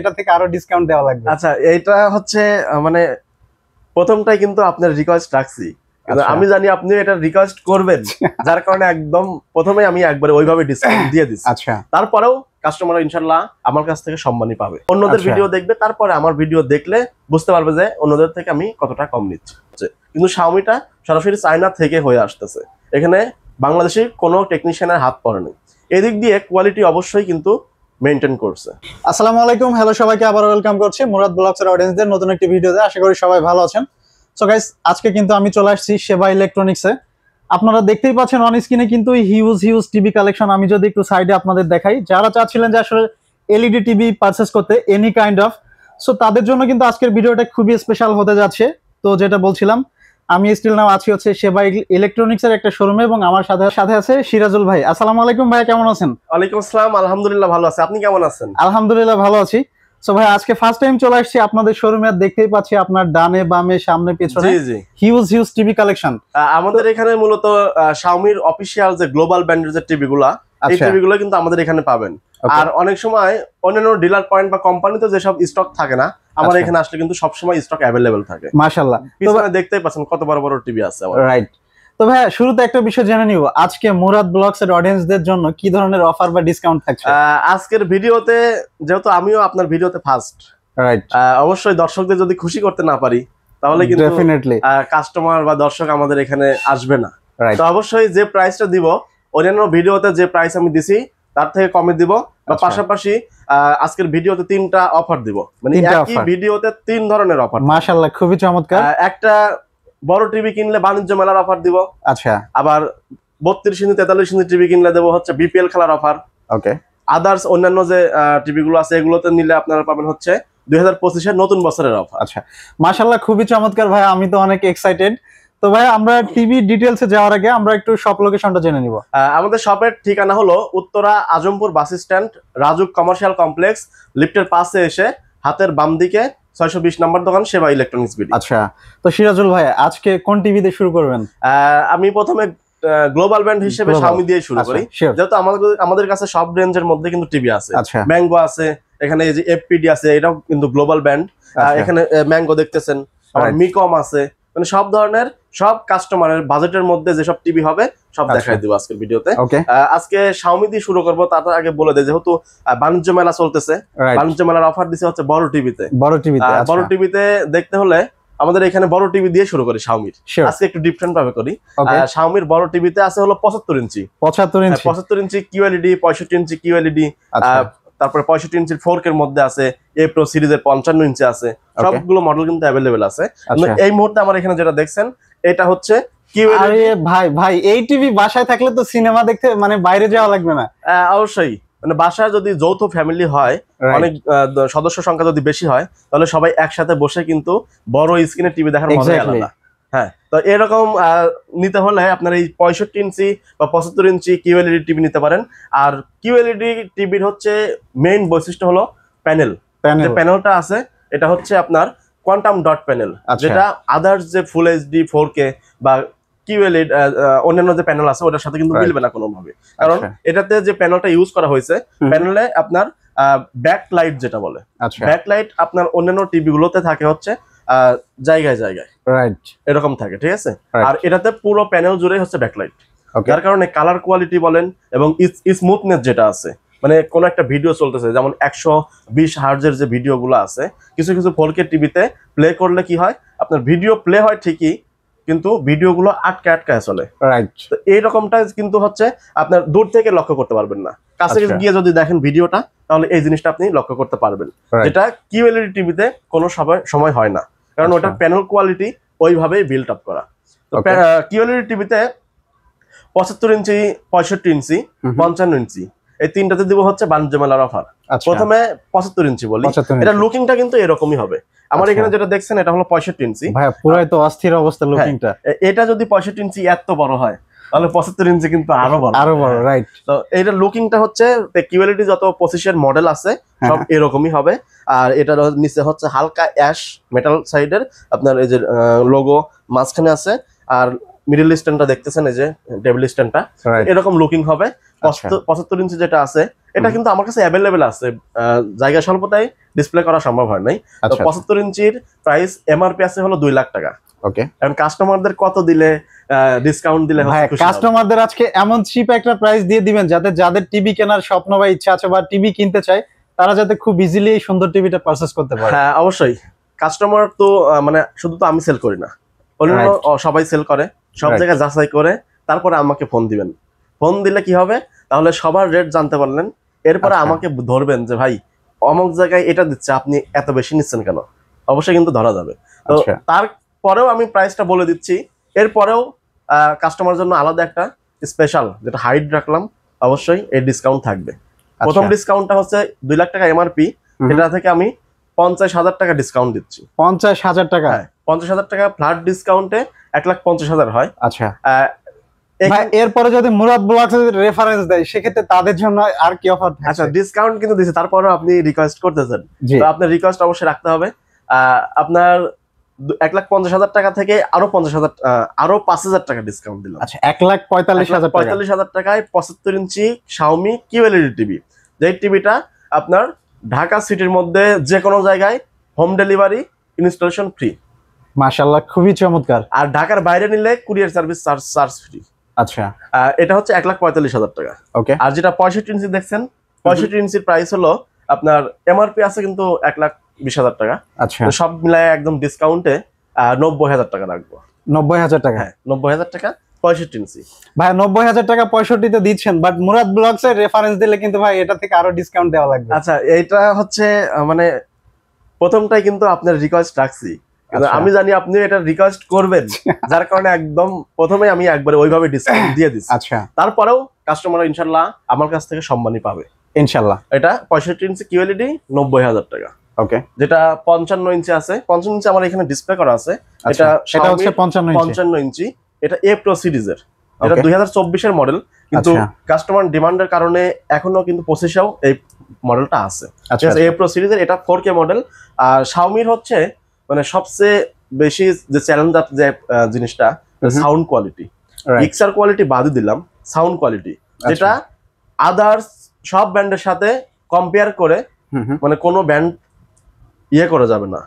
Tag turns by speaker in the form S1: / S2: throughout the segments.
S1: এটা থেকে আরো ডিসকাউন্ট দেওয়া লাগবে।
S2: আচ্ছা, এটা হচ্ছে মানে প্রথমটাই কিন্তু আপনার রিকোয়েস্ট রাখছি, আমি জানি আপনি এটা রিকোয়েস্ট করবেন, যার কারণে একদম প্রথমে আমি একবারে ওইভাবে ডিসকাউন্ট দিয়ে দিচ্ছি।
S1: আচ্ছা,
S2: তারপরেও কাস্টমার ইনশাল্লাহ আমার কাছ থেকে সম্মানই পাবে। অন্যদের ভিডিও দেখবে, তারপরে আমার ভিডিও দেখলে বুঝতে পারবে যে অন্যদের থেকে আমি কতটা কম নিচ্ছি। কিন্তু শাওমিটা সরাসরি চায়না থেকে হয়ে আসতেছে, এখানে বাংলাদেশি কোনো টেকনিশিয়ানের হাত পড়েনি। এদিক দিয়ে কোয়ালিটি অবশ্যই কিন্তু মেনটেন করছে।
S1: আসসালামু আলাইকুম, হ্যালো সবাইকে আবার ওয়েলকাম করছি মুরাদ ব্লগসের অডিয়েন্সদের নতুন একটি ভিডিওতে। আশা করি সবাই ভালো আছেন। সো গাইস, আজকে কিন্তু আমি চলে আসছি সেবা ইলেকট্রনিক্সে। আপনারা দেখতেই পাচ্ছেন অন স্ক্রিনে কিন্তু হিউজ টিভি কালেকশন। আমি যদি একটু সাইডে আপনাদের দেখাই, যারা চাচ্ছিলেন যে আসলে এলইডি টিভি পারচেস করতে এনি কাইন্ড অফ, সো তাদের জন্য কিন্তু আজকের ভিডিওটা খুবই স্পেশাল হতে যাচ্ছে। তো যেটা বলছিলাম, আমি স্টিল নাও আছি হচ্ছে সেবা ইলেকট্রনিক্সের একটা শোরুমে, এবং আমার সাথে আছে সিরাজুল ভাই। আসসালামু আলাইকুম ভাই, কেমন আছেন?
S2: ওয়ালাইকুম আসসালাম, আলহামদুলিল্লাহ ভালো আছি, আপনি কেমন আছেন?
S1: আলহামদুলিল্লাহ ভালো আছি। সো ভাই, আজকে ফার্স্ট টাইম চলে আসছি আপনাদের শোরুমে, আর দেখতেই পাচ্ছি আপনার ডানে বামে সামনে পিছনে হিউজ টিভি কালেকশন।
S2: আমাদের এখানে মূলত শাওমির অফিশিয়াল যে গ্লোবাল ব্র্যান্ডের যে টিভি গুলা, এই টিভি গুলো কিন্তু আমাদের এখানে পাবেন। আর অনেক সময় অন্যান্য ডিলার পয়েন্ট বা কোম্পানিতে যেসব স্টক থাকে না, আমার এখানে আসলে কিন্তু সবসময় স্টক অ্যাভেলেবেল থাকে।
S1: মাশাআল্লাহ,
S2: পিছনে দেখতেই পাচ্ছেন কত বড় বড় টিভি আছে।
S1: রাইট। তো ভাই, শুরুতে একটা বিষয় জেনে নিব, আজকে মুরাদ ব্লগস এর অডিয়েন্সদের জন্য কি ধরনের অফার বা ডিসকাউন্ট থাকছে
S2: আজকের ভিডিওতে? যেহেতু আমিও আপনার ভিডিওতে ফার্স্ট,
S1: রাইট,
S2: অবশ্যই দর্শকদের যদি খুশি করতে না পারি তাহলে কিন্তু
S1: ডেফিনেটলি
S2: কাস্টমার বা দর্শক আমাদের এখানে আসবে না। তো অবশ্যই যে প্রাইসটা দিব, অন্যান্য ভিডিওতে যে প্রাইস আমি দিছি তার থেকে কমে দিব, বা পাশাপাশি আজকের ভিডিওতে 3টা অফার দিব, মানে একই ভিডিওতে 3 ধরনের অফার।
S1: মাশাআল্লাহ, খুবই চমৎকার।
S2: একটা বড় টিভি কিনলে বাণিজ্য মেলার অফার দিব।
S1: আচ্ছা।
S2: আবার 32 ইঞ্চি 43 ইঞ্চি টিভি কিনলে দেবো হচ্ছে বিপিএল খেলার অফার।
S1: ওকে।
S2: আদার্স অন্যান্য যে টিভি গুলো আছে এগুলোতে নিলে আপনারা পাবেন হচ্ছে 2025 এর নতুন বছরের অফার।
S1: আচ্ছা, মাশাআল্লাহ, খুবই চমৎকার ভাই, আমি তো অনেক এক্সাইটেড। তো ভাই, আমরা টিভি ডিটেইলসে যাওয়ার আগে আমরা একটু শপ লোকেশনটা জেনে নিব।
S2: আমাদের শপের ঠিকানা হলো Uttara Azampur bus stand, RAJUK commercial complex, লিফটের পাশে এসে হাতের বাম দিকে 620 নম্বর দোকান, সেবা ইলেকট্রনিক্স বিডি।
S1: আচ্ছা, তো সিরাজুল ভাই, আজকে কোন টিভি দিয়ে শুরু করবেন?
S2: আমি প্রথমে গ্লোবাল ব্র্যান্ড হিসেবে শাওমি দিয়ে শুরু করি, যেহেতু আমাদের কাছে সব রেঞ্জের মধ্যে কিন্তু টিভি আছে। ম্যাঙ্গো আছে, এখানে এই যে এফপিডি আছে, এটাও কিন্তু গ্লোবাল ব্র্যান্ড। এখানে ম্যাঙ্গো দেখতেছেন, আবার মিকম আছে, মানে সব ধরনের সব কাস্টমারের বাজেটের মধ্যে যেসব টিভি হবে সব দেখাই দিব আজকের ভিডিওতে। আজকে শাওমি দিয়ে শুরু করব, তার আগে বলে দেই যেহেতু বাণিজ্য মেলা চলতেছে, বাণিজ্য মেলার অফার দিছে হচ্ছে বড় টিভিতে। বড় টিভিতে দেখতে হলে আমাদের এখানে বড় টিভি দিয়ে শুরু করি শাওমির। আজকে একটু ডিফারেন্ট ভাবে করি। শাওমির বড় টিভিতে আছে হলো 75 ইঞ্চি 75 ইঞ্চি কিউএলইডি, 65 ইঞ্চি কিউএলইডি, তারপরে 65 ইঞ্চির 4K এর মধ্যে আছে, এ প্রো সিরিজের 55 ইঞ্চি আছে, সবগুলো মডেল কিন্তু অ্যাভেলেবেল আছে। এই মুহূর্তে আমার এখানে যেটা দেখছেন এটা হচ্ছে
S1: কিউএলইডি। ভাই এই টিভি বাসায় থাকলে তো সিনেমা দেখতে মানে বাইরে যাওয়া লাগবে না।
S2: অবশ্যই, মানে বাসায় যদি যৌথ ফ্যামিলি হয়, অনেক সদস্য সংখ্যা যদি বেশি হয়, তাহলে সবাই একসাথে বসে কিন্তু বড় স্ক্রিনে টিভি দেখার মজাই আলাদা। হ্যাঁ, তো এরকম নিতে হলে আপনার এই 65 ইঞ্চি বা 75 ইঞ্চি কিউএলইডি টিভি নিতে পারেন। আর কিউএলইডি টিভির হচ্ছে মেইন বৈশিষ্ট্য হলো প্যানেল। যে প্যানেলটা আছে এটা হচ্ছে আপনার কোয়ান্টাম ডট প্যানেল, যেটা আদার্স যে ফুল এইচডি 4K বা কিউএলইডি অন্যান্য যে প্যানেল আছে ওটার সাথে কিন্তু মিলবে না কোনোভাবে। কারণ এটাতে যে প্যানেলটা ইউজ করা হয়েছে, প্যানেলে আপনার ব্যাক লাইট যেটা বলে, ব্যাক লাইট আপনার অন্যান্য টিভি গুলোতে থাকে হচ্ছে জায়গায় জায়গায়, রাইট, এরকম থাকে, ঠিক আছে। আর এটাতে পুরো প্যানেল জুড়ে হচ্ছে ব্যাকলাইট, যার কারণে কালার কোয়ালিটি বলেন এবং স্মুথনেস যেটা আছে, মানে কোন একটা ভিডিও চলতেছে যেমন 120 হার্জের যে ভিডিও গুলো আছে, কিছু 4K টিভিতে প্লে করলে কি হয়, আপনার ভিডিও প্লে হয় ঠিকই, কিন্তু ভিডিও গুলো আটকায় চলে, রাইট। তো এইরকমটা কিন্তু হচ্ছে আপনার দূর থেকে লক্ষ্য করতে পারবেন না, কাছে গিয়ে যদি দেখেন ভিডিওটা তাহলে এই জিনিসটা আপনি লক্ষ্য করতে পারবেন, যেটা কিউএলইডি টিভিতে কোনো সময় হয় না, কারণ ওটার প্যানেল কোয়ালিটি ওইভাবেই বিল্ড আপ করা। তো কিউএলইডি টিভিতে 75 ইঞ্চি, 65 ইঞ্চি, 55 ইঞ্চি, এই তিনটাতে দিব হচ্ছে বাণিজ্য মেলার অফার। প্রথমে 75 ইঞ্চি বলি, এটা লুকিংটা কিন্তু এরকমই হবে। আমার এখানে যেটা দেখছেন এটা হলো 65 ইঞ্চি।
S1: ভাই পুরাই তো অস্থির অবস্থা লুকিংটা।
S2: এটা যদি 65 ইঞ্চি এত বড় হয় তাহলে 75 ইঞ্চি কিন্তু আরো বড়,
S1: রাইট।
S2: তো এটা লুকিংটা হচ্ছে কিউএলইডি যত 25 মডেল আছে সব এরকমই হবে। আর এটার নিচে হচ্ছে হালকা অ্যাশ মেটাল সাইডের আপনার এই যে লোগো মাঝখানে আছে, আর মিডল স্ট্যান্ডটা দেখতেছেন এই যে টেবিল স্ট্যান্ডটা এরকম লুকিং হবে। 75 ইঞ্চি যেটা আছে এটা কিন্তু আমার কাছে অ্যাভেলেবেল আছে, জায়গা স্বল্পতায় ডিসপ্লে করা সম্ভব হয় নাই। তো 75 ইঞ্চির প্রাইস এমআরপি আছে হলো 2 লাখ টাকা।
S1: ওকে,
S2: এখন কাস্টমারদের কত দিলে ডিসকাউন্ট দিলে
S1: কাস্টমারদের আজকে এমন চিপ একটা প্রাইস দিয়ে দিবেন যাতে যাদের টিভি কেনার স্বপ্ন বা ইচ্ছা আছে বা টিভি কিনতে চায় তারা যাতে খুব ইজিলি এই সুন্দর টিভিটা পারচেজ করতে পারে।
S2: হ্যাঁ অবশ্যই, কাস্টমার তো মানে শুধু তো আমি সেল করি না, অন্যান্য সবাই সেল করে, সব জায়গায় যাচাই করে তারপরে আমাকে ফোন দিবেন। ফোন দিলে কি হবে, তাহলে সবার রেট জানতে পারলেন, এরপরে আমাকে ধরবেন যে ভাই অমুক জায়গায় এটা দিচ্ছে আপনি এত বেশি নিচ্ছেন কেন, অবশ্যই কিন্তু ধরা যাবে। তো তারপরেও আমি প্রাইসটা বলে দিচ্ছি, এরপরেও কাস্টমার জন্য আলাদা একটা স্পেশাল যেটা হাইড রাখলাম, অবশ্যই এর ডিসকাউন্ট থাকবে। প্রথম ডিসকাউন্টটা হচ্ছে 2 লাখ টাকা এমআরপি, এটা থেকে আমি 50,000 টাকা ডিসকাউন্ট দিচ্ছি।
S1: 50,000 টাকা?
S2: 50,000 টাকা ফ্ল্যাট ডিসকাউন্টে 1,50,000 হয়।
S1: আচ্ছা, এরপরে যদি মুরাদ ব্লগস রেফারেন্স দেয় সেক্ষেত্রে তাদের জন্য আর কি অফার?
S2: আচ্ছা, ডিসকাউন্ট কিন্তু দিছে, তারপরেও আপনি রিকোয়েস্ট করতেছেন, তো আপনার রিকোয়েস্ট অবশ্যই রাখতে হবে। আপনার 1,50,000 টাকা থেকে আরো 5,000 টাকা ডিসকাউন্ট দিলাম।
S1: আচ্ছা, 1,45,000
S2: টাকায় 75 ইঞ্চি Xiaomi QLED টিভি, যে টিভিটা আপনার ঢাকা সিটির মধ্যে যে কোনো জায়গায় হোম ডেলিভারি, ইনস্টলেশন ফ্রি।
S1: মাশাআল্লাহ, খুবই চমৎকার।
S2: আর ঢাকার বাইরে নিলে কুরিয়ার সার্ভিস চার্জ ফ্রি।
S1: আচ্ছা,
S2: এটা হচ্ছে 1,45,000 টাকা।
S1: ওকে।
S2: আর যেটা 65 ইঞ্চি দেখছেন, 65 ইঞ্চির প্রাইস হলো আপনার এমআরপি আছে কিন্তু 1,20,000 টাকা।
S1: আচ্ছা,
S2: সব মিলায় একদম ডিসকাউন্টে 90,000 টাকা রাখবো।
S1: 90,000 টাকা?
S2: হ্যাঁ, 90,000 টাকা 65 ইঞ্চি।
S1: ভাই 90,000 টাকা 65 তে দিচ্ছেন, বাট মুরাদ ব্লগস এর রেফারেন্স দিলে কিন্তু ভাই এটা থেকে আরো ডিসকাউন্ট দেওয়া লাগবে।
S2: আচ্ছা, এইটা হচ্ছে মানে প্রথমটাই কিন্তু আপনার রিকোয়েস্ট রাখছি, কিন্তু আমি জানি আপনি এটা রিকোয়েস্ট করবেন, যার কারণে একদম প্রথমে আমি একবারে ওইভাবে ডিসকাউন্ট দিয়ে দিচ্ছি।
S1: আচ্ছা,
S2: তারপরেও কাস্টমার ইনশাআল্লাহ আমার কাছ থেকে সম্মানই পাবে
S1: ইনশাআল্লাহ।
S2: এটা 65 ইঞ্চি QLED 90,000 টাকা।
S1: ওকে।
S2: যেটা 55 ইঞ্চি আছে, 55 ইঞ্চি আমার এখানে ডিসপ্লে করা আছে, এটা
S1: হচ্ছে
S2: 55 ইঞ্চি। এটা A Pro সিরিজের, এটা 2024 এর মডেল, কিন্তু কাস্টমার ডিমান্ডের কারণে এখনো কিন্তু 25এও এই মডেলটা আছে।
S1: আচ্ছা,
S2: A Pro সিরিজের এটা 4K মডেল। আর Xiaomi হচ্ছে মানে সবচেয়ে বেশি যে চ্যালেঞ্জ যে জিনিসটা সাউন্ড কোয়ালিটি। পিকচার কোয়ালিটি বাদই দিলাম, সাউন্ড কোয়ালিটি যেটা আদার্স সব ব্র্যান্ডের সাথে কম্পেয়ার করে মানে কোনো ব্র্যান্ড ইয়ে করা যাবে না,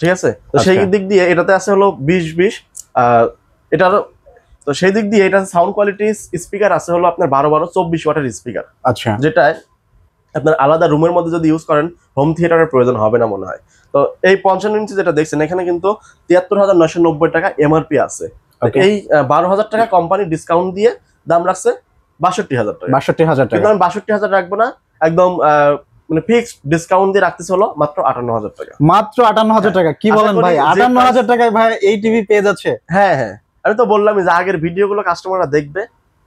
S2: ঠিক আছে? তো সেই দিক দিয়ে এটাতে আছে হলো 20-20, এটার তো সেই দিক দিয়ে এটা সাউন্ড কোয়ালিটি স্পিকার আছে হলো আপনার 12-24 ওয়াটের স্পিকার।
S1: আচ্ছা,
S2: যেটা আপনার আলাদা রুমের মধ্যে যদি ইউজ করেন হোম থিয়েটারের প্রয়োজন হবে না মনে হয়। তো এই 55 ইঞ্চি যেটা দেখছেন এখানে কিন্তু 73,990 টাকা এমআরপি আছে। এই 12,000 টাকা কোম্পানি ডিসকাউন্ট দিয়ে দাম রাখছে 62,000 টাকা।
S1: 62,000 টাকা,
S2: কিন্তু আমি 62,000 রাখবো না, একদম মানে ফিক্সড ডিসকাউন্ট দিয়ে রাখতেছে হলো মাত্র 58,000 টাকা।
S1: মাত্র 58,000 টাকা? কি বলেন ভাই, 58,000 টাকায় ভাই এই টিভি পেয়ে যাচ্ছে?
S2: হ্যাঁ হ্যাঁ, আমি তো বললামই যে আগের ভিডিওগুলো কাস্টমাররা দেখবে,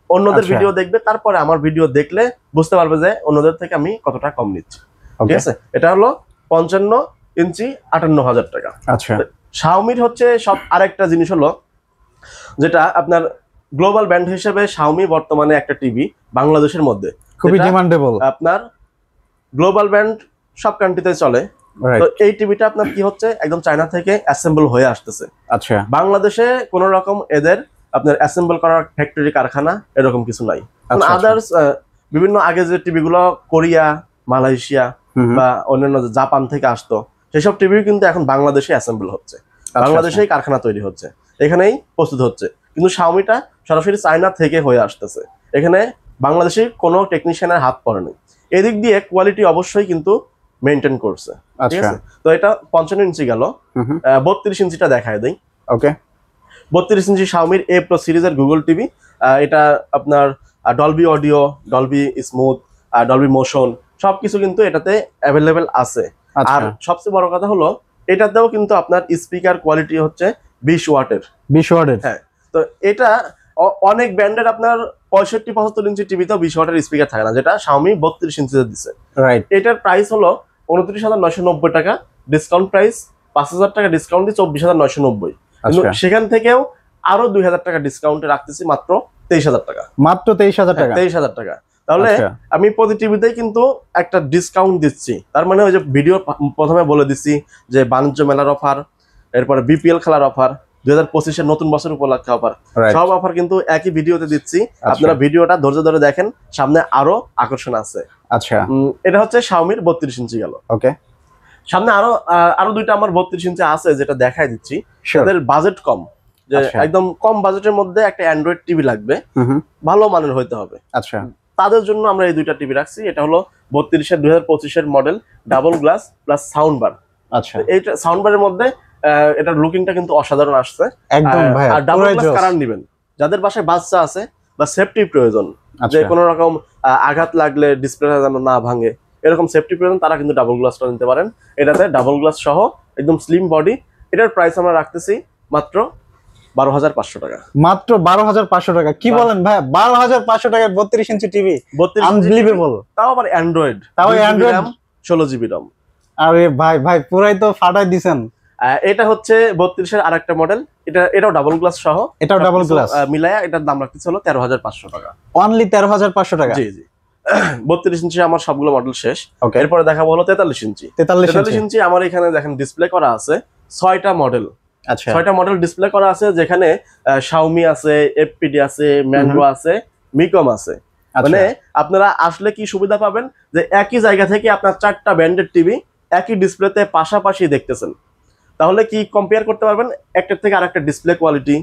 S2: অন্যদের ভিডিও দেখবে, তারপরে আমার ভিডিও দেখলে বুঝতে পারবে যে অন্যদের থেকে আমি কতটা কম নিচ্ছি, ঠিক আছে? এটা হলো 55 ইঞ্চি 58,000 টাকা।
S1: আচ্ছা,
S2: Xiaomi হচ্ছে সব আরেকটা জিনিস হলো যেটা আপনার গ্লোবাল ব্র্যান্ড হিসেবে Xiaomi বর্তমানে একটা টিভি বাংলাদেশের মধ্যে
S1: খুবই ডিমান্ডেবল।
S2: আপনার গ্লোবাল ব্র্যান্ড সব কান্ট্রিতে চলে। তো এই টিভিটা আপনার কি হচ্ছে একদম চায়না থেকে অ্যাসেম্বল হয়ে আসতেছে।
S1: আচ্ছা,
S2: বাংলাদেশে কোনো রকম এদের আপনার অ্যাসেম্বল করার ফ্যাক্টরি কারখানা এরকম কিছু নাই। আদার্স বিভিন্ন আগে যে টিভিগুলো কোরিয়া, মালয়েশিয়া বা অন্যান্য জাপান থেকে আসতো সেসব টিভি কিন্তু এখন বাংলাদেশে অ্যাসেম্বল হচ্ছে, বাংলাদেশেই কারখানা তৈরি হচ্ছে, এখানেই প্রস্তুত হচ্ছে। কিন্তু Xiaomiটা সরাসরি চায়না থেকে হয়ে আসতেছে, এখানে বাংলাদেশে কোনো টেকনিশিয়ানের হাত পড়েনি। এদিক দিয়ে কোয়ালিটি অবশ্যই কিন্তু মেনটেন করছে, ঠিক আছে? তো এটা 55 ইঞ্চি গেল, 32 ইঞ্চিটা দেখায় দেই।
S1: ওকে।
S2: 32 ইঞ্চি Xiaomiর A Pro সিরিজের গুগল টিভি, এটা আপনার Dolby audio, Dolby smooth, Dolby motion সবকিছু কিন্তু এটাতে অ্যাভেলেবেল আছে। আর সবচেয়ে বড় কথা হলো এটাতেও কিন্তু আপনার স্পিকার কোয়ালিটি হচ্ছে 20 ওয়াটের।
S1: 20 ওয়াটের?
S2: হ্যাঁ। তো এটা অনেক ব্র্যান্ডের আপনার 65-75 ইঞ্চি টিভিতেও 20 ওয়াটের স্পিকার থাকে না, যেটা Xiaomi 32 ইঞ্চিতে দিচ্ছে।
S1: রাইট।
S2: এটার প্রাইস হলো 29,990 টাকা, ডিসকাউন্ট প্রাইস 5,000 টাকা ডিসকাউন্ট দিয়ে 24,990। কিন্তু সেখান থেকেও আরো 2,000 টাকা ডিসকাউন্টে রাখতেছি মাত্র 23,000 টাকা।
S1: মাত্র 23,000 টাকা?
S2: 23,000 টাকা। তাহলে আমি প্রতি টিভিতেই কিন্তু একটা ডিসকাউন্ট দিচ্ছি। তার মানে ওই যে ভিডিও প্রথমে বলে দিচ্ছি যে বাণিজ্য মেলার অফার, এরপরে বিপিএল খেলার অফার, 2025-এর নতুন বছর উপলক্ষে অফার, সব অফার কিন্তু একই ভিডিওতে দিচ্ছি। আপনারা ভিডিওটা ধৈর্য ধরে দেখেন, সামনে আরো আকর্ষণ আছে।
S1: আচ্ছা,
S2: এটা হচ্ছে Xiaomiর 32 ইঞ্চি গেল।
S1: ওকে।
S2: সামনে আরো দুইটা আমার 32 ইঞ্চি আছে যেটা দেখাই দিচ্ছি। তাদের বাজেট কম, যে একদম কম বাজেটের মধ্যে একটা অ্যান্ড্রয়েড টিভি লাগবে, ভালো মানের হইতে হবে।
S1: আচ্ছা,
S2: তাদের জন্য আমরা এই দুইটা টিভি রাখছি। এটা হলো 32 এর 2025 এর model, double glass plus sound bar.
S1: আচ্ছা,
S2: এইটা সাউন্ড বারের মধ্যে এটার লুকিংটা কিন্তু অসাধারণ আসছে
S1: একদম ভাই।
S2: আর ডাবল গ্লাস কারণ নেবেন যাদের বাসায় বাচ্চা আছে বা সেফটি প্রয়োজন, যে কোনো রকম আঘাত লাগলে ডিসপ্লেটা যেন না ভাঙে, এরকম সেফটি প্রয়োজন, তারা কিন্তু ডাবল গ্লাসটা নিতে পারেন। এটাতে ডাবল গ্লাস সহ একদম স্লিম বডি। এটার প্রাইস আমরা রাখতেছি মাত্র 12,500 টাকা।
S1: মাত্র 12,500 টাকা? কি বলেন ভাই, 12,500 টাকায় 32 ইঞ্চি টিভি? আনবিলিভেবল।
S2: তাও আবার অ্যান্ড্রয়েড, 16 জিবি রম।
S1: আরে ভাই ভাই, পুরাই তো ফাটাই দিছেন।
S2: এটা হচ্ছে 32 এর আরেকটা মডেল, এটাও ডাবল গ্লাস সহ,
S1: এটাও ডাবল গ্লাস
S2: মিলায়া এটার দাম রাখতেছে হলো 13,500 টাকা।
S1: অনলি 13,500 টাকা?
S2: জি জি। 32 ইঞ্চি আমার সবগুলো মডেল শেষ। এরপরে দেখাবো হলো 43 ইঞ্চি। 43 ইঞ্চি আমার এখানে দেখেন ডিসপ্লে করা আছে 6টা মডেল। আচ্ছা, 6টা মডেল ডিসপ্লে করা আছে, যেখানে Xiaomi আছে, FPD আছে, ম্যাঙ্গো আছে, মিকম আছে। মানে আপনারা আসলে কি সুবিধা পাবেন, যে একই জায়গা থেকে আপনার 4টা ব্র্যান্ডের টিভি একই ডিসপ্লেতে পাশাপাশি দেখতেছেন। তাহলে কি কম্পেয়ার করতে পারবেন একটার থেকে আরেকটা ডিসপ্লে কোয়ালিটি,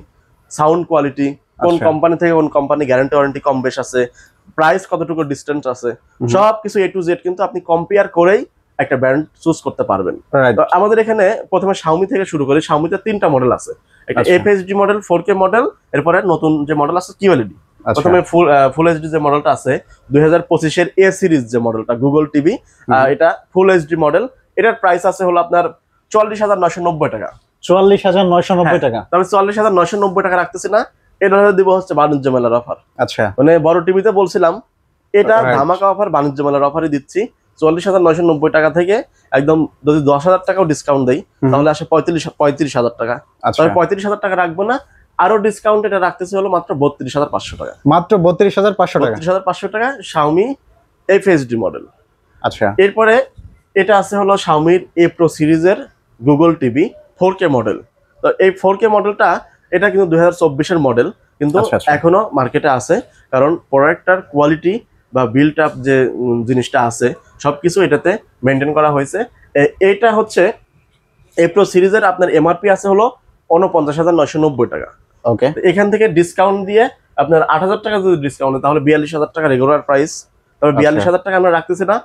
S2: সাউন্ড কোয়ালিটি, কোন কোম্পানি থেকে কোন কোম্পানি গ্যারান্টি ওয়ারেন্টি কম বেশ আছে, প্রাইস কতটুকু ডিসটেন্স আছে, সবকিছু A to Z কিন্তু আপনি কম্পেয়ার করেই একটা ব্র্যান্ড চুজ করতে পারবেন। তো আমাদের এখানে প্রথমে Xiaomi থেকে শুরু করি। Xiaomi তে 3টা মডেল আছে, একটা FHD মডেল, 4K মডেল, এরপরে নতুন যে মডেল আছে QLED। প্রথমে ফুল এইচডি যে মডেলটা আছে 2025 এর A সিরিজ যে মডেলটা, গুগল টিভি, এটা ফুল এইচডি মডেল। এটার প্রাইস আছে হলো আপনার 44,990 টাকা।
S1: 44,990 টাকা?
S2: তবে 44,990 টাকা রাখতেছি না, এটা দিব হচ্ছে বাণিজ্য মেলার অফার।
S1: আচ্ছা,
S2: মানে বড় টিভিতে বলছিলাম, এটা ধামাকা অফার, বাণিজ্য মেলার অফারই দিচ্ছি। 44,990 টাকা থেকে একদম যদি 10,000 টাকাও ডিসকাউন্ট দেই তাহলে আসে 35,000 টাকা। তবে 35,000 টাকা রাখবো না, আরো ডিসকাউন্ট এটা রাখতেছে হলো মাত্র 32,500 টাকা।
S1: মাত্র 32,500 টাকা?
S2: 32,500 টাকা Xiaomi FHD মডেল।
S1: আচ্ছা,
S2: এরপরে এটা আছে হলো Xiaomi A Pro সিরিজের গুগল টিভি 4K মডেল। তো এই 4K মডেলটা এটা কিন্তু 2024 এর মডেল, কিন্তু এখনো মার্কেটে আছে, কারণ প্রোডাক্টটার কোয়ালিটি বা বিল্ড আপ যে জিনিসটা আছে সবকিছু এটাতে মেনটেন করা হয়েছে। এটা হচ্ছে A Pro সিরিজের আপনার এমআরপি আছে হলো 49,990 টাকা। ওকে, এখান থেকে ডিসকাউন্ট দিয়ে আপনার 8,000 টাকা যদি ডিসকাউন্ট তাহলে 42,000 টাকা রেগুলার প্রাইস। তবে 42,000 টাকা আমরা রাখতেছি না,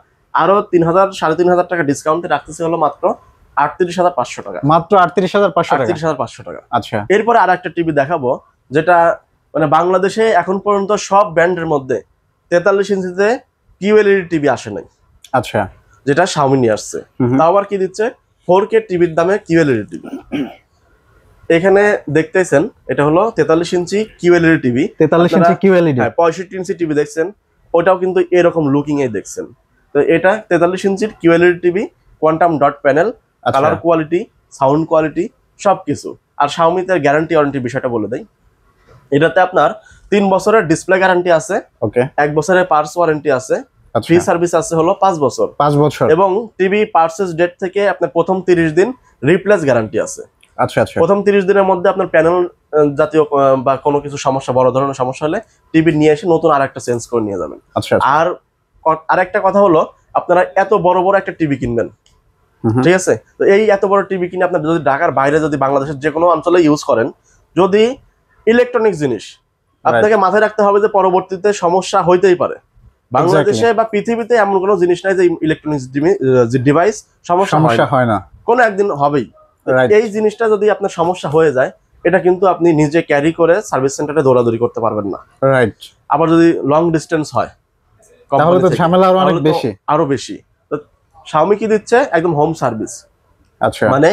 S2: আরো 3,000-3,500 টাকা ডিসকাউন্টে রাখতেছি হলো মাত্র 38,500 টাকা।
S1: মাত্র 38,500 টাকা?
S2: 38,500 টাকা।
S1: আচ্ছা,
S2: এরপরে আরেকটা টিভি দেখাবো, যেটা মানে বাংলাদেশে এখন পর্যন্ত সব ব্র্যান্ডের মধ্যে 43 ইঞ্চিতে QLED টিভি আসে নাই।
S1: আচ্ছা,
S2: যেটা Xiaomi নিয়ে আসছে। তাও আবার কি দিচ্ছে, 4K টিভির দামে QLED টিভি। এখানে দেখতেছেন এটা হলো 43 ইঞ্চি QLED টিভি।
S1: 43 ইঞ্চি QLED?
S2: হ্যাঁ, 65 ইঞ্চি টিভি দেখছেন, ওটাও কিন্তু এরকম লুকিং এ দেখছেন। তো এটা 43 ইঞ্চির QLED TV, quantum dot panel, colour quality, sound quality সবকিছু। আর Xiaomi তে গ্যারান্টি ওয়ারেন্টি বিষয়টা বলে দেই, এটাতে আপনার 3 বছরের ডিসপ্লে গ্যারান্টি আছে, 1 বছরের পার্টস ওয়ারেন্টি আছে, ফ্রি সার্ভিস আছে হলো 5 বছর, এবং টিভি পার্চেস ডেট থেকে আপনার প্রথম 30 দিন রিপ্লেস গ্যারান্টি আছে।
S1: আচ্ছা আচ্ছা,
S2: প্রথম 30 দিনের মধ্যে আপনার প্যানেল জাতীয় বা কোনো কিছু সমস্যা, বড় ধরনের সমস্যা হলে টিভি নিয়ে এসে নতুন আরেকটা চেঞ্জ করে নিয়ে যাবেন। আর আরেকটা কথা হলো, আপনারা এত বড় বড় একটা টিভি কিনবেন, ঠিক আছে, তো এই এত বড় টিভি কিনে আপনার যদি ঢাকার বাইরে যদি বাংলাদেশের যে কোনো অঞ্চলে ইউজ করেন, যদি ইলেকট্রনিক জিনিস আপনাকে মাথায় রাখতে হবে যে পরবর্তীতে সমস্যা হইতেই পারে। বাংলাদেশে বা পৃথিবীতে এমন কোনো জিনিস নাই যে ইলেকট্রনিক্স ডিভাইস সমস্যা হয় না, কোনো একদিন হবেই। এই জিনিসটা যদি আপনার সমস্যা হয়ে যায়, এটা কিন্তু আপনি নিজে ক্যারি করে সার্ভিস সেন্টারে দৌড়াদৌড়ি করতে পারবেন না। রাইট। আবার যদি লং ডিস্টেন্স হয়
S1: তাহলে তো ঝামেলা অনেক বেশি,
S2: আরো বেশি। তো Xiaomi কি দিচ্ছে, একদম হোম সার্ভিস।
S1: আচ্ছা,
S2: মানে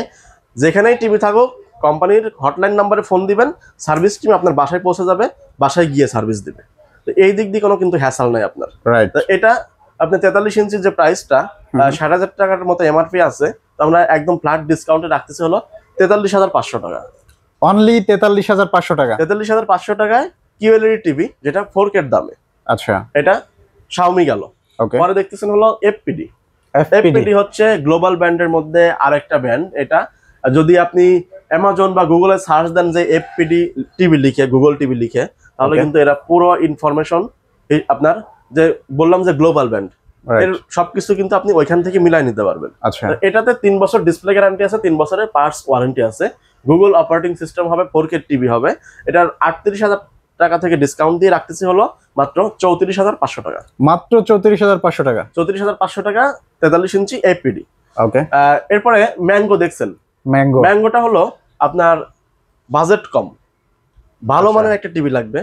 S2: যেখানেই টিভি থাকুক কোম্পানির হটলাইন নাম্বারে ফোন দিবেন, সার্ভিস টিম আপনার বাসায় পৌঁছে যাবে, বাসায় গিয়ে সার্ভিস দিবে। তো এই দিক দিয়ে কোনো কিন্তু হ্যাসেল নাই আপনার। রাইট। তো এটা আপনি 43 ইঞ্চির যে প্রাইসটা 60,000 টাকার মতো এমআরপি আছে, তো আমরা একদম ফ্ল্যাট ডিসকাউন্টে রাখতেছি হলো 43,500 টাকা।
S1: অনলি 43,500 টাকা?
S2: 43,500 টাকায় QLED টিভি, যেটা 4K এর দামে। আচ্ছা, এটা Xiaomi গেল। পরে দেখতেছেন হলো FPD। FPD হচ্ছে গ্লোবাল ব্র্যান্ডের মধ্যে আরেকটা ব্র্যান্ড। এটা যদি আপনি অ্যামাজন বা গুগলে সার্চ দেন যে FPD টিভি লিখে, গুগল টিভি লিখে, তাহলে কিন্তু এরা পুরো ইনফরমেশন আপনার, যে বললাম যে গ্লোবাল ব্র্যান্ড, এর সবকিছু কিন্তু আপনি ওইখান থেকে মিলাই নিতে পারবেন।
S1: আচ্ছা,
S2: এটাতে 3 বছর ডিসপ্লে গ্যারান্টি আছে, 3 বছরের পার্টস ওয়ারেন্টি আছে, গুগল অপারেটিং সিস্টেম হবে, 4K টিভি হবে। এটার 38,000 টাকা থেকে ডিসকাউন্ট দিয়ে রাখতেছি হলো মাত্র 34,500 টাকা।
S1: মাত্র 34,500 টাকা।
S2: 34,500 টাকা 43 ইঞ্চি এপিডি।
S1: ওকে,
S2: এরপরে ম্যাঙ্গো দেখছেন, ম্যাঙ্গোটা হলো আপনার বাজেট কম, ভালো মানের একটা টিভি লাগবে,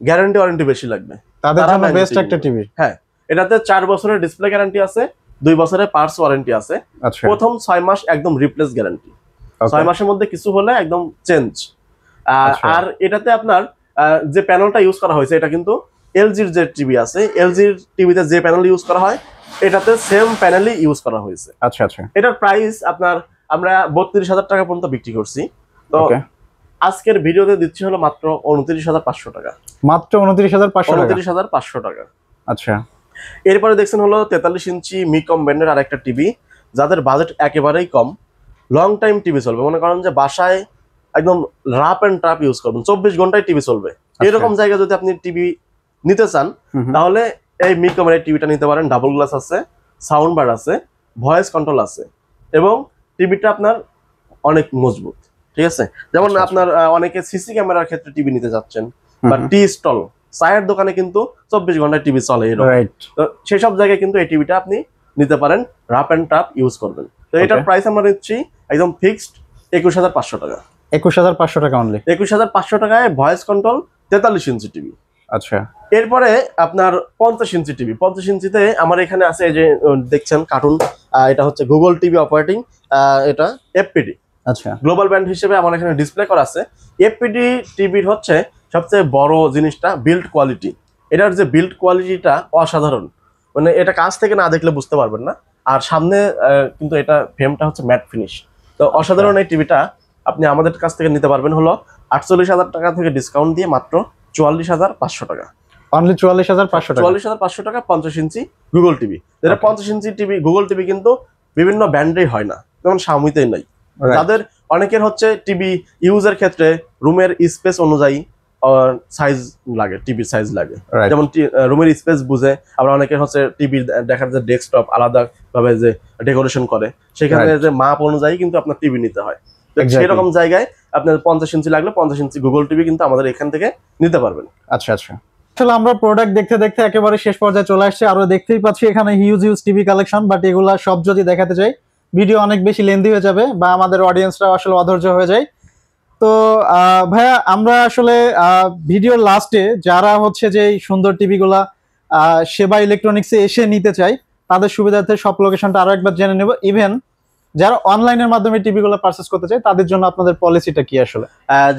S2: গ্যারান্টি ওয়ারেন্টি বেশি লাগবে,
S1: তাদের জন্য বেস্ট একটা টিভি।
S2: হ্যাঁ, এটাতে 4 বছরের ডিসপ্লে গ্যারান্টি আছে, 2 বছরের পার্টস ওয়ারেন্টি আছে।
S1: আচ্ছা,
S2: প্রথম 6 মাস একদম রিপ্লেস গ্যারান্টি, 6 মাসের মধ্যে কিছু হলে একদম চেঞ্জ। আর এটাতে আপনার যে প্যানেলটা ইউজ করা হয়েছে এটা কিন্তু এলজির যে টিভি আছে, এলজির টিভিতে যে প্যানেল ইউজ করা হয় এটাতে সেম প্যানেলই ইউজ করা হয়েছে।
S1: আচ্ছা আচ্ছা,
S2: এটার প্রাইস আপনার আমরা 32,000 টাকা পর্যন্ত বিক্রি করছি। তো আজকের ভিডিওতে দিচ্ছি হলো মাত্র 29,500 টাকা।
S1: মাত্র 29,500 টাকা।
S2: 29,500 টাকা।
S1: আচ্ছা,
S2: এরপরে দেখছেন হলো 43 ইঞ্চি মিকম ব্র্যান্ডের আরেকটা টিভি, যাদের বাজেট একেবারেই কম, লং টাইম টিভি চলবে। মনে করেন যে বাসায় একদম রাপ এন্ড ট্রাপ ইউজ করবেন, 24 ঘন্টায় টিভি চলবে, এরকম জায়গায় যদি আপনি টিভি নিতে চান তাহলে এই মিকমের টিভিটা নিতে পারেন। ডাবল গ্লাস আছে, সাউন্ড বার আছে, ভয়েস কন্ট্রোল আছে এবং টিভিটা আপনার অনেক মজবুত। ঠিক আছে, যেমন আপনার অনেকে সিসি ক্যামেরার ক্ষেত্রে টিভি নিতে যাচ্ছেন বা টি স্টল চায়ের দোকানে কিন্তু 24 ঘন্টায় টিভি চলে, তো সেই সব জায়গায় কিন্তু এই টিভিটা আপনি নিতে পারেন, রাপ এন্ড টাপ ইউজ করবেন। তো এটার প্রাইস আমরা নিচ্ছি একদম ফিক্সড 21,500 টাকা।
S1: 21,500 টাকা অনলি।
S2: 21,500 টাকায় ভয়েস কন্ট্রোল 43 ইঞ্চি টিভি।
S1: আচ্ছা,
S2: এরপরে আপনার 50 ইঞ্চি টিভি। 50 ইঞ্চিতে আমার এখানে আছে এই যে দেখছেন কার্টুন, এটা হচ্ছে গুগল টিভি অপারেটিং, এটা এফপিডি।
S1: আচ্ছা,
S2: গ্লোবাল ব্র্যান্ড হিসেবে আমার এখানে ডিসপ্লে করা আছে। এফপিডি টিভির হচ্ছে সবচেয়ে বড় জিনিসটা বিল্ড কোয়ালিটি। এটার যে বিল্ড কোয়ালিটিটা অসাধারণ, মানে এটা কাছ থেকে না দেখলে বুঝতে পারবেন না। আর সামনে কিন্তু এটা ফ্রেমটা হচ্ছে ম্যাট ফিনিশ। তো অসাধারণ এই টিভিটা আপনি আমাদের কাছ থেকে নিতে পারবেন হলো 48,000 টাকা থেকে ডিসকাউন্ট দিয়ে মাত্র 44,500 টাকা।
S1: অনলি 44,500 টাকা।
S2: 44,500 টাকা 50 ইঞ্চি গুগল টিভি। এটা 50 ইঞ্চি টিভি গুগল টিভি কিন্তু বিভিন্ন ব্র্যান্ডেই হয় না, যেমন শাওমিতেই নাই। তাদের অনেকের হচ্ছে টিভি ইউজের ক্ষেত্রে রুমের স্পেস অনুযায়ী সাইজ লাগে, টিভির সাইজ লাগে, যেমন রুমের স্পেস বুঝে। আবার অনেকের হচ্ছে টিভি দেখার যে ডেস্কটপ আলাদা ভাবে যে ডেকোরেশন করে, সেখানে যে মাপ অনুযায়ী কিন্তু আপনার টিভি নিতে হয়। সেরকম জায়গায় আপনার 50 ইঞ্চি লাগলে 50 ইঞ্চি গুগল টিভি কিন্তু আমাদের এখান থেকে নিতে পারবেন।
S1: আচ্ছা আচ্ছা, আসলে আমরা প্রোডাক্ট দেখতে দেখতে একেবারে শেষ পর্যায়ে চলে আসছে। আরো দেখতেই পাচ্ছি এখানে হিউজ টিভি কালেকশন, বাট এগুলা সব যদি দেখাতে চাই ভিডিও অনেক বেশি লেন্দি হয়ে যাবে বা আমাদের অডিয়েন্সরা আসলে অধৈর্য হয়ে যায়। তো ভাইয়া, আমরা আসলে ভিডিওর লাস্টে যারা হচ্ছে যে সুন্দর টিভি গুলা সেবা ইলেকট্রনিক্সে এসে নিতে চাই তাদের সুবিধার্থে সব লোকেশনটা আরো একবার জেনে নেব। ইভেন যারা অনলাইনের মাধ্যমে টিভি গুলো পারচেজ করতে চায় তাদের জন্য আপনাদের পলিসিটা কি আসলে?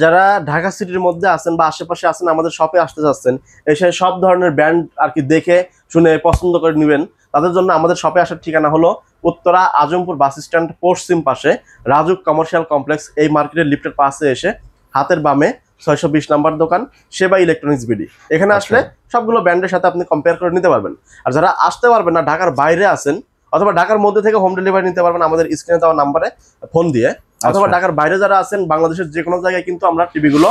S2: যারা ঢাকা সিটির মধ্যে আছেন বা আশেপাশে আছেন, আমাদের শপে আসতে যাচ্ছেন, এসে সব ধরনের ব্র্যান্ড আর কি দেখে শুনে পছন্দ করে নেবেন, তাদের জন্য আমাদের শপে আসার ঠিকানা হলো উত্তরা আজমপুর বাস স্ট্যান্ড পশ্চিম পাশে রাজুক কমার্শিয়াল কমপ্লেক্স। এই মার্কেটের লিফটের পাশে এসে হাতের বামে 620 নাম্বার দোকান সেবা ইলেকট্রনিক্স বিডি। এখানে আসলে সবগুলো ব্র্যান্ডের সাথে আপনি কম্পেয়ার করে নিতে পারবেন। আর যারা আসতে পারবেন না, ঢাকার বাইরে আছেন অথবা ঢাকার মধ্যে থেকে হোম ডেলিভারি নিতে পারবেন আমাদের স্ক্রিনে দেওয়া নাম্বারে ফোন দিয়ে, অথবা ঢাকার বাইরে যারা আছেন বাংলাদেশের যে কোনো জায়গায় কিন্তু আমরা টিভিগুলো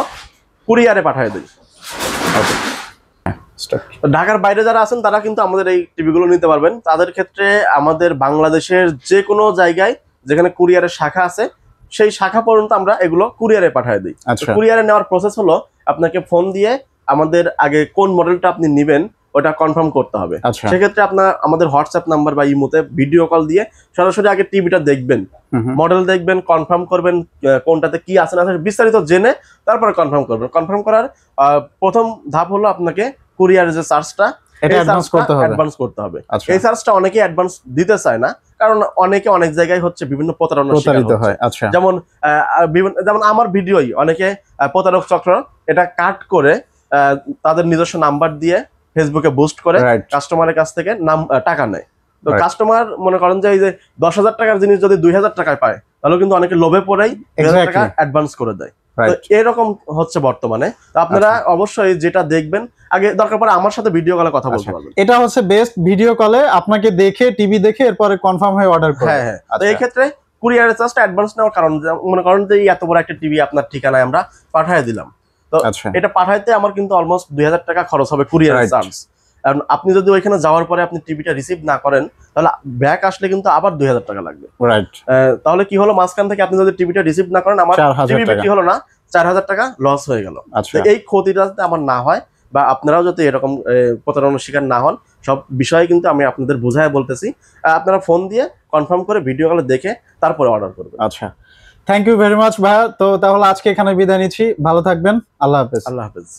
S2: কুরিয়ারে পাঠিয়ে দিই। ঢাকার বাইরে যারা আছেন তারা কিন্তু আমাদের এই টিভিগুলো নিতে পারবেন। তাদের ক্ষেত্রে আমাদের বাংলাদেশের যে কোনো জায়গায় যেখানে কুরিয়ারের শাখা আছে সেই শাখা পর্যন্ত আমরা এগুলো কুরিয়ারে পাঠিয়ে দিই। কুরিয়ারে নেওয়ার প্রসেস হলো আপনাকে ফোন দিয়ে আমাদের আগে কোন মডেলটা আপনি নেবেন ওটা কনফার্ম করতে হবে। সেক্ষেত্রে আপনার আমাদের হোয়াটসঅ্যাপ নাম্বার বা ইমোতে ভিডিও কল দিয়ে সরাসরি আগে টিভিটা দেখবেন, মডেল দেখবেন, কনফার্ম করবেন কোনটাতে কি আছে না আছে বিস্তারিত জেনে তারপরে কনফার্ম করবেন। কনফার্ম করার প্রথম ধাপ হলো আপনাকে কুরিয়ারের যে চার্জটা অ্যাডভান্স করতে হবে। এই চার্জটা অনেকে অ্যাডভান্স দিতে চায় না, কারণ অনেকে অনেক জায়গায় হচ্ছে বিভিন্ন প্রতারণার শিকার হয়। যেমন আমার ভিডিওই অনেকে প্রতারক চক্র এটা কাট করে তাদের নিজস্ব নাম্বার দিয়ে ফেসবুকে বুস্ট করে কাস্টমারের কাছ থেকে টাকা নেয়। তো কাস্টমার মনে করেন যে এই যে 10,000 টাকার জিনিস যদি 2,000 টাকায় পায় তাহলে কিন্তু অনেকে লোভে পড়েই 2,000 টাকা অ্যাডভান্স করে দেয়। তো এরকম হচ্ছে বর্তমানে। আপনারা অবশ্যই যেটা দেখবেন আগে দরকার পড়ে আমার সাথে ভিডিও কলে কথা বলতে পারবেন।
S1: এটা হচ্ছে বেস্ট, ভিডিও কলে আপনাকে দেখে টিভি দেখে এরপরে কনফার্ম হয়ে অর্ডার করবেন।
S2: হ্যাঁ, তো এই ক্ষেত্রে কুরিয়ারের চার্জটা অ্যাডভান্স নেওয়ার কারণ মনে করেন যে এত বড় একটা টিভি আপনার ঠিকানায় আমরা পাঠিয়ে দিলাম, তো এটা পাঠাইতে আমার কিন্তু অলমোস্ট 2,000 টাকা খরচ হবে কুরিয়ারের চার্জ। কারণ আপনি যদি ওইখানে যাওয়ার পরে আপনি টিভিটা রিসিভ না করেন, তাহলে ব্যাক আসলে কিন্তু আবার 2000 টাকা লাগবে।
S1: রাইট।
S2: তাহলে কি হলো, মাঝখান থেকে আপনি যদি টিভিটা রিসিভ না করেন, আমার
S1: 4000
S2: টিভি
S1: টাকা।
S2: বিক্রি হলো না, 4000 টাকা লস হয়ে গেল।
S1: আচ্ছা।
S2: তো এই ক্ষতিটা যাতে আমার না হয়, বা আপনারাও যাতে এরকম প্রতারণার শিকার না হন, সব বিষয়ে কিন্তু আমি আপনাদের বুঝায় বলতেছি। আপনারা ফোন দিয়ে কনফার্ম করে ভিডিও কলে দেখে তারপরে অর্ডার করবেন।
S1: আচ্ছা, থ্যাংক ইউ ভেরি মাচ ভাইয়া। তো তাহলে আজকে এখানে বিদায় নিচ্ছি, ভালো থাকবেন, আল্লাহ হাফেজ।
S2: আল্লাহ হাফেজ।